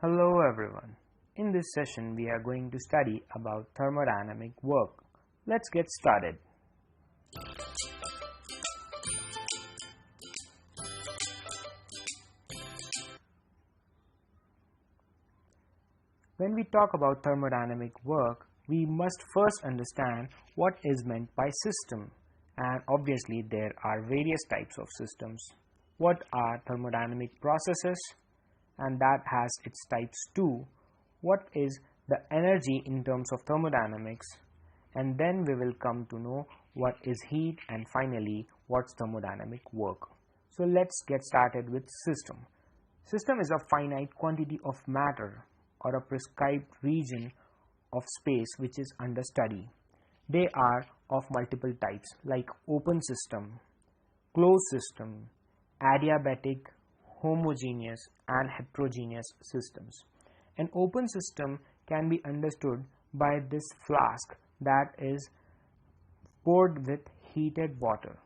Hello everyone. In this session we are going to study about thermodynamic work. Let's get started. When we talk about thermodynamic work, we must first understand what is meant by system, and obviously there are various types of systems. What are thermodynamic processes? And that has its types too. What is the energy in terms of thermodynamics, and then we will come to know what is heat, and finally what's thermodynamic work. So let's get started with system. System is a finite quantity of matter or a prescribed region of space which is under study. They are of multiple types like open system, closed system, adiabatic, homogeneous and heterogeneous systems. An open system can be understood by this flask that is poured with heated water.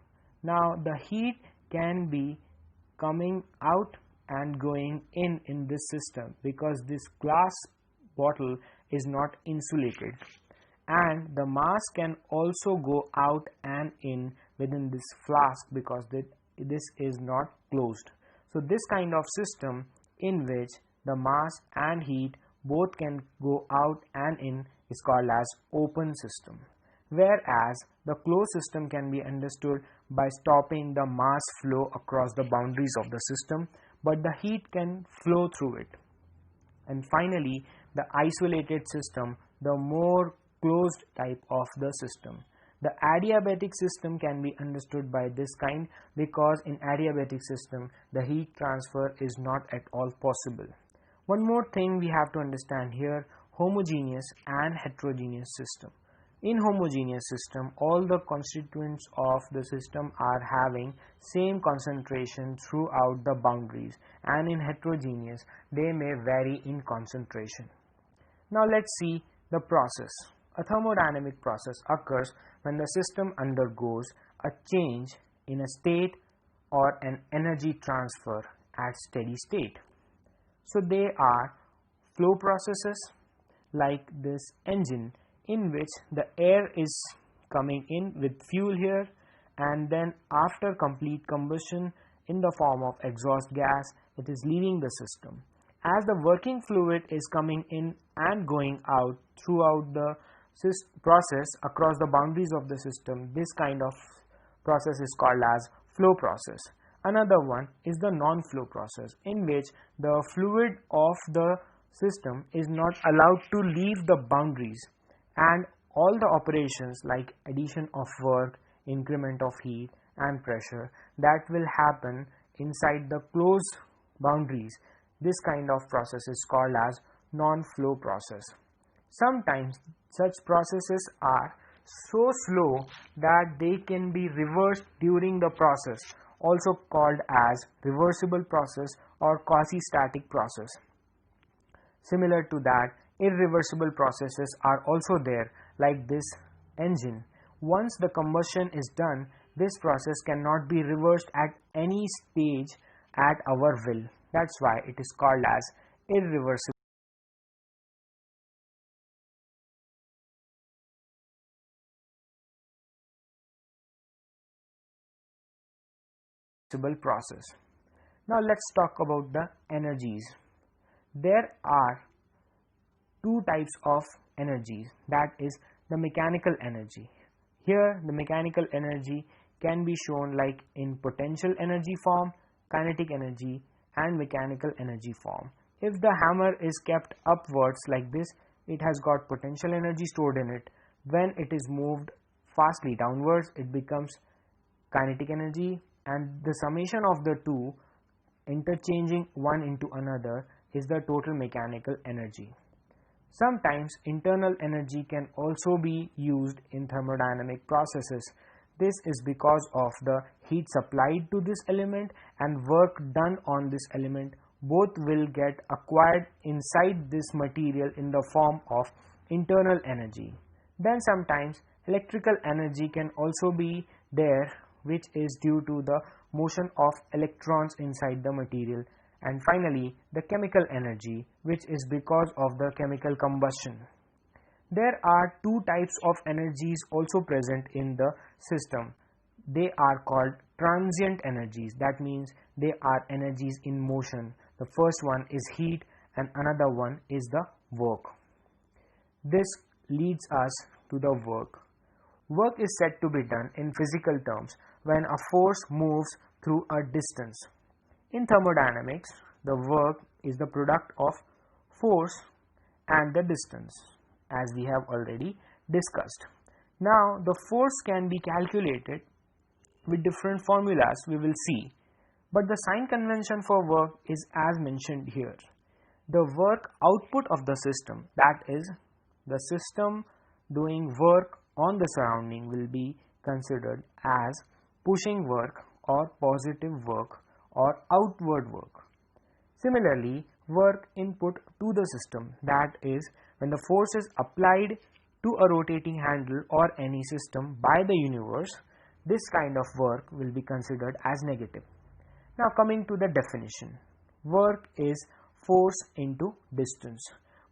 Now the heat can be coming out and going in this system because this glass bottle is not insulated, and the mass can also go out and in within this flask because this is not closed. So this kind of system in which the mass and heat both can go out and in is called as open system, whereas the closed system can be understood by stopping the mass flow across the boundaries of the system, but the heat can flow through it. And finally, the isolated system, the more closed type of the system. The adiabatic system can be understood by this kind because in adiabatic system the heat transfer is not at all possible. One more thing we have to understand here: homogeneous and heterogeneous system. In homogeneous system, all the constituents of the system are having same concentration throughout the boundaries, and in heterogeneous they may vary in concentration. Now let's see the process. A thermodynamic process occurs when the system undergoes a change in a state or an energy transfer at steady state. So they are flow processes like this engine, in which the air is coming in with fuel here, and then after complete combustion in the form of exhaust gas, it is leaving the system. As the working fluid is coming in and going out throughout the process across the boundaries of the system, this kind of process is called as flow process. Another one is the non-flow process, in which the fluid of the system is not allowed to leave the boundaries, and all the operations like addition of work, increment of heat and pressure, that will happen inside the closed boundaries. This kind of process is called as non-flow process. Sometimes such processes are so slow that they can be reversed during the process, also called as reversible process or quasi-static process. Similar to that, irreversible processes are also there, like this engine. Once the combustion is done, this process cannot be reversed at any stage at our will. That's why it is called as irreversible process. Now let's talk about the energies. There are two types of energies, that is the mechanical energy. Here the mechanical energy can be shown like in potential energy form, kinetic energy and mechanical energy form. If the hammer is kept upwards like this, it has got potential energy stored in it. When it is moved fastly downwards, it becomes kinetic energy, and the summation of the two interchanging one into another is the total mechanical energy. Sometimes internal energy can also be used in thermodynamic processes. This is because of the heat supplied to this element and work done on this element. Both will get acquired inside this material in the form of internal energy. Then sometimes electrical energy can also be there, which is due to the motion of electrons inside the material, And finally, the chemical energy, which is because of the chemical combustion. There are two types of energies also present in the system. They are called transient energies. That means they are energies in motion. The first one is heat and another one is the work. This leads us to the work. Work is said to be done in physical terms when a force moves through a distance. In thermodynamics, the work is the product of force and the distance, as we have already discussed. Now, the force can be calculated with different formulas we will see, but the sign convention for work is as mentioned here. The work output of the system, that is, the system doing work on the surrounding, will be considered as pushing work or positive work or outward work. Similarly, work input to the system, that is, when the force is applied to a rotating handle or any system by the universe, this kind of work will be considered as negative. Now coming to the definition, work is force into distance,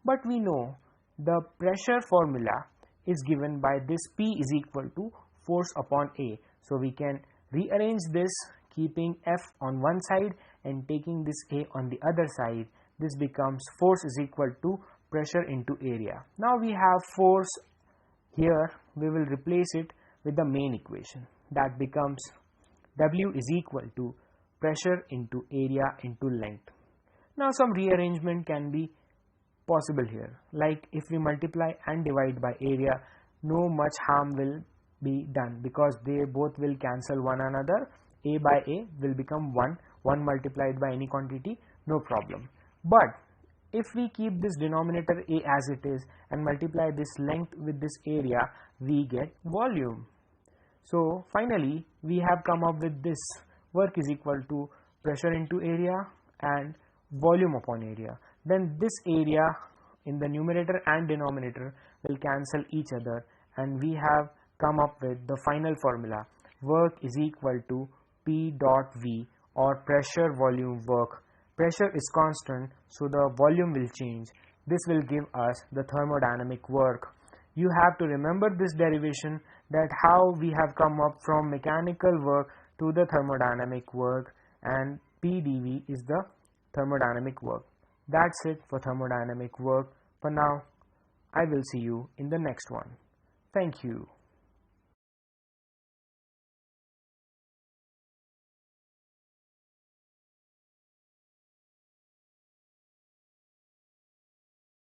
but we know the pressure formula is given by this P is equal to force upon A. So we can rearrange this, keeping F on one side and taking this A on the other side. This becomes force is equal to pressure into area. Now we have force here, we will replace it with the main equation. That becomes W is equal to pressure into area into length. Now some rearrangement can be possible here, like if we multiply and divide by area, no much harm will be done because they both will cancel one another. A by A will become 1 multiplied by any quantity, no problem. But if we keep this denominator A as it is and multiply this length with this area, we get volume. So finally we have come up with this work is equal to pressure into area and volume upon area. Then this area in the numerator and denominator will cancel each other, and we have come up with the final formula. Work is equal to P dot V, or pressure volume work. Pressure is constant, so the volume will change. This will give us the thermodynamic work. You have to remember this derivation, that how we have come up from mechanical work to the thermodynamic work, and PdV is the thermodynamic work. That's it for thermodynamic work. For now, I will see you in the next one. Thank you.